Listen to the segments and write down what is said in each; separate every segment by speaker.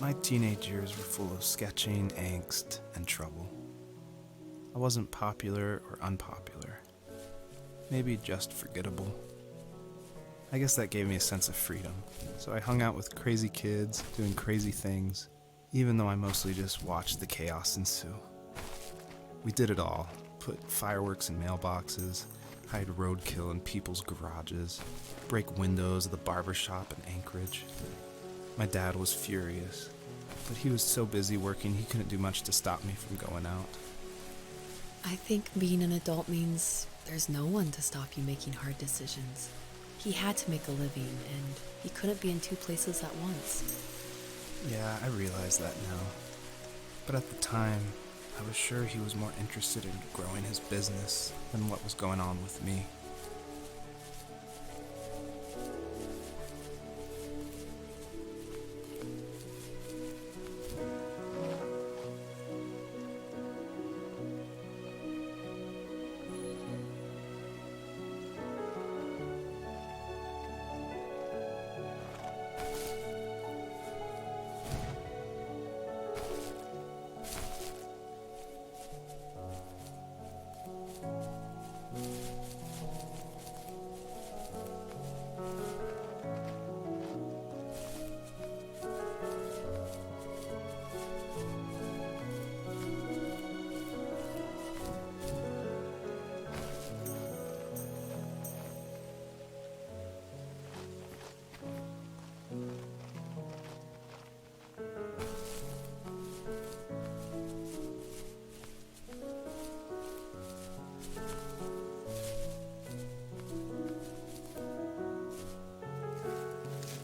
Speaker 1: My teenage years were full of sketching, angst, and trouble. I wasn't popular or unpopular. Maybe just forgettable. I guess that gave me a sense of freedom, so I hung out with crazy kids, doing crazy things, even though I mostly just watched the chaos ensue. We did it all. Put fireworks in mailboxes, hide roadkill in people's garages, break windows of the barber shop in Anchorage. My dad was furious, but he was so busy working he couldn't do much to stop me from going out.
Speaker 2: I think being an adult means there's no one to stop you making hard decisions. He had to make a living, and he couldn't be in two places at once.
Speaker 1: Yeah, I realize that now. But at the time, I was sure he was more interested in growing his business than what was going on with me.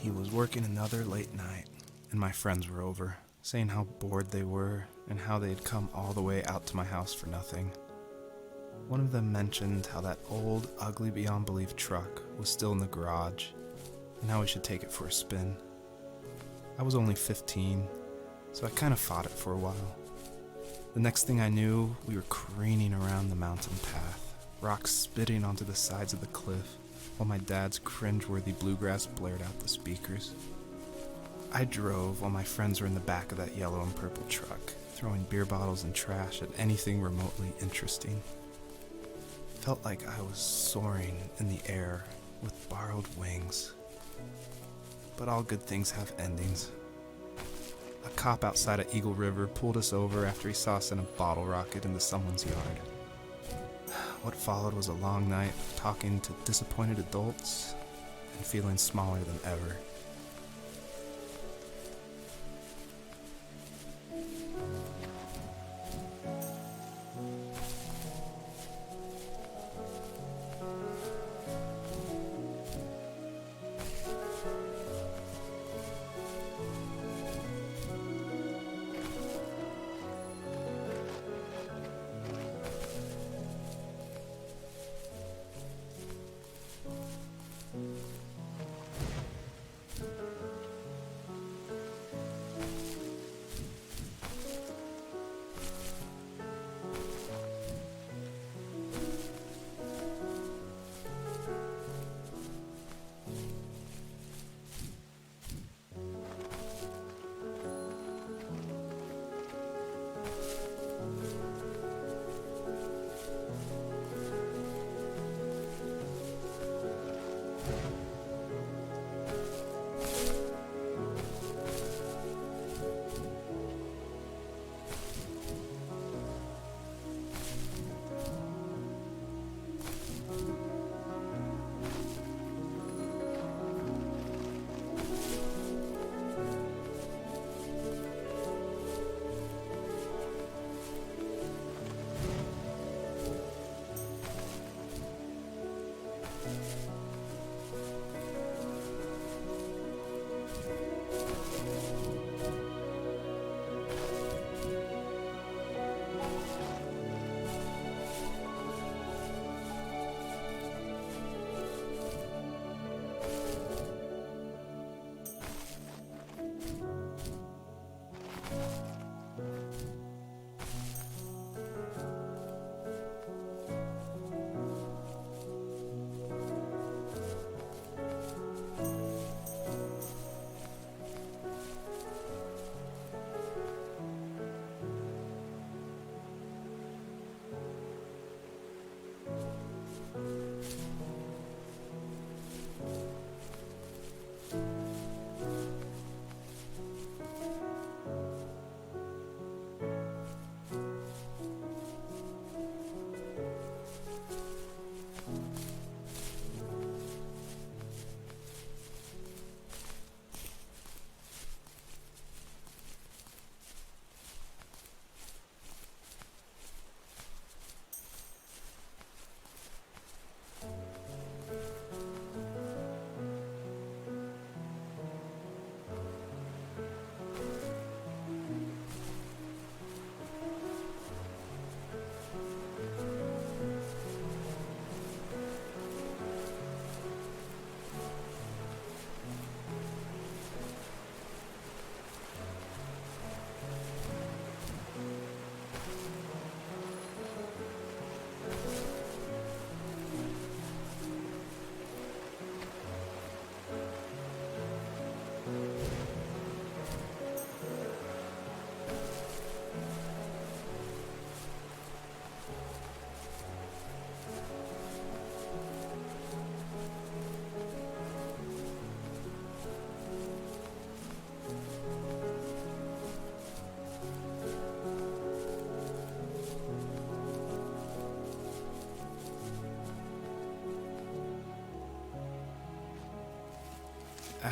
Speaker 1: He was working another late night, and my friends were over, saying how bored they were and how they had come all the way out to my house for nothing. One of them mentioned how that old, ugly beyond belief truck was still in the garage, and how we should take it for a spin. I was only 15, so I kind of fought it for a while. The next thing I knew, we were careening around the mountain path, rocks spitting onto the sides of the cliff, while my dad's cringeworthy bluegrass blared out the speakers. I drove while my friends were in the back of that yellow and purple truck, throwing beer bottles and trash at anything remotely interesting. Felt like I was soaring in the air with borrowed wings. But all good things have endings. A cop outside of Eagle River pulled us over after he saw us send a bottle rocket into someone's yard. What followed was a long night of talking to disappointed adults and feeling smaller than ever.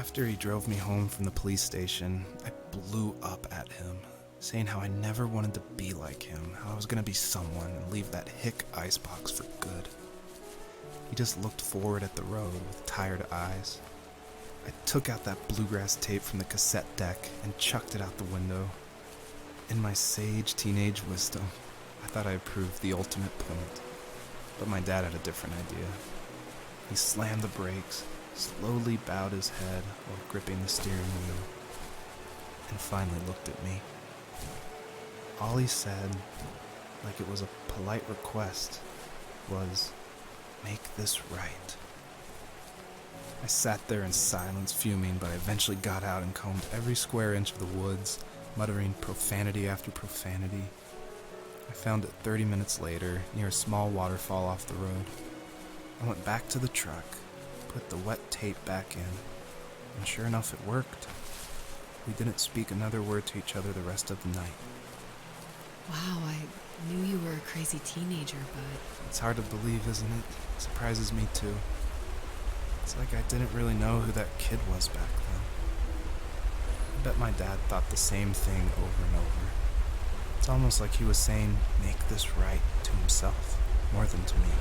Speaker 1: After he drove me home from the police station, I blew up at him, saying how I never wanted to be like him, how I was gonna be someone and leave that hick icebox for good. He just looked forward at the road with tired eyes. I took out that bluegrass tape from the cassette deck and chucked it out the window. In my sage teenage wisdom, I thought I had proved the ultimate point, but my dad had a different idea. He slammed the brakes, slowly bowed his head while gripping the steering wheel, and finally looked at me. All he said, like it was a polite request, was, "Make this right." I sat there in silence, fuming, but I eventually got out and combed every square inch of the woods, muttering profanity after profanity. I found it 30 minutes later, near a small waterfall off the road. I went back to the truck, put the wet tape back in, and sure enough, it worked. We didn't speak another word to each other the rest of the night.
Speaker 2: Wow, I knew you were a crazy teenager, but
Speaker 1: It's hard to believe, isn't it? It surprises me too. It's like I didn't really know who that kid was back then. I bet my dad thought the same thing over and over. It's almost like he was saying, "Make this right," to himself, more than to me.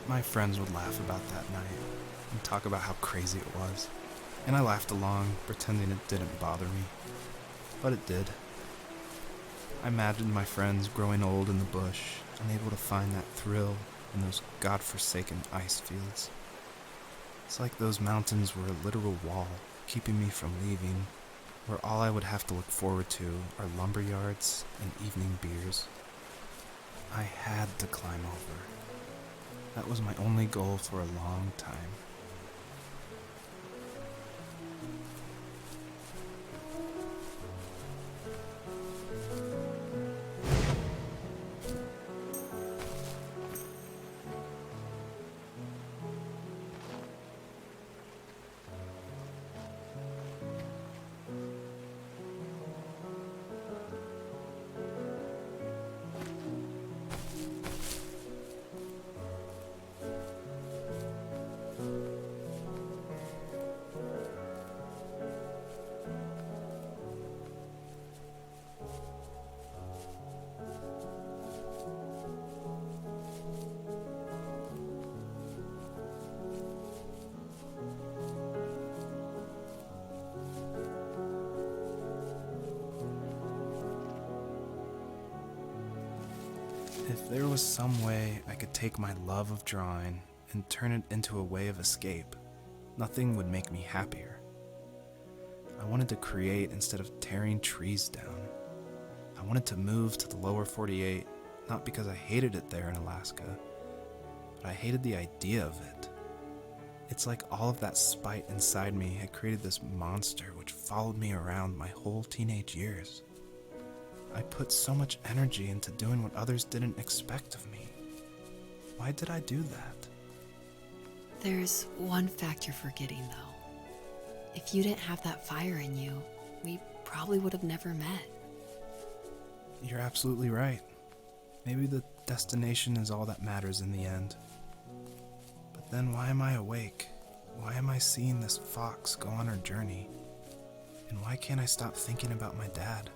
Speaker 1: My friends would laugh about that night and talk about how crazy it was, and I laughed along, pretending it didn't bother me. But it did. I imagined my friends growing old in the bush, unable to find that thrill in those godforsaken ice fields. It's like those mountains were a literal wall, keeping me from leaving, where all I would have to look forward to are lumber yards and evening beers. I had to climb over. That was my only goal for a long time. If there was some way I could take my love of drawing and turn it into a way of escape, nothing would make me happier. I wanted to create instead of tearing trees down. I wanted to move to the lower 48, not because I hated it there in Alaska, but I hated the idea of it. It's like all of that spite inside me had created this monster which followed me around my whole teenage years. I put so much energy into doing what others didn't expect of me. Why did I do that?
Speaker 2: There's one fact you're forgetting, though. If you didn't have that fire in you, we probably would have never met.
Speaker 1: You're absolutely right. Maybe the destination is all that matters in the end. But then why am I awake? Why am I seeing this fox go on her journey? And why can't I stop thinking about my dad?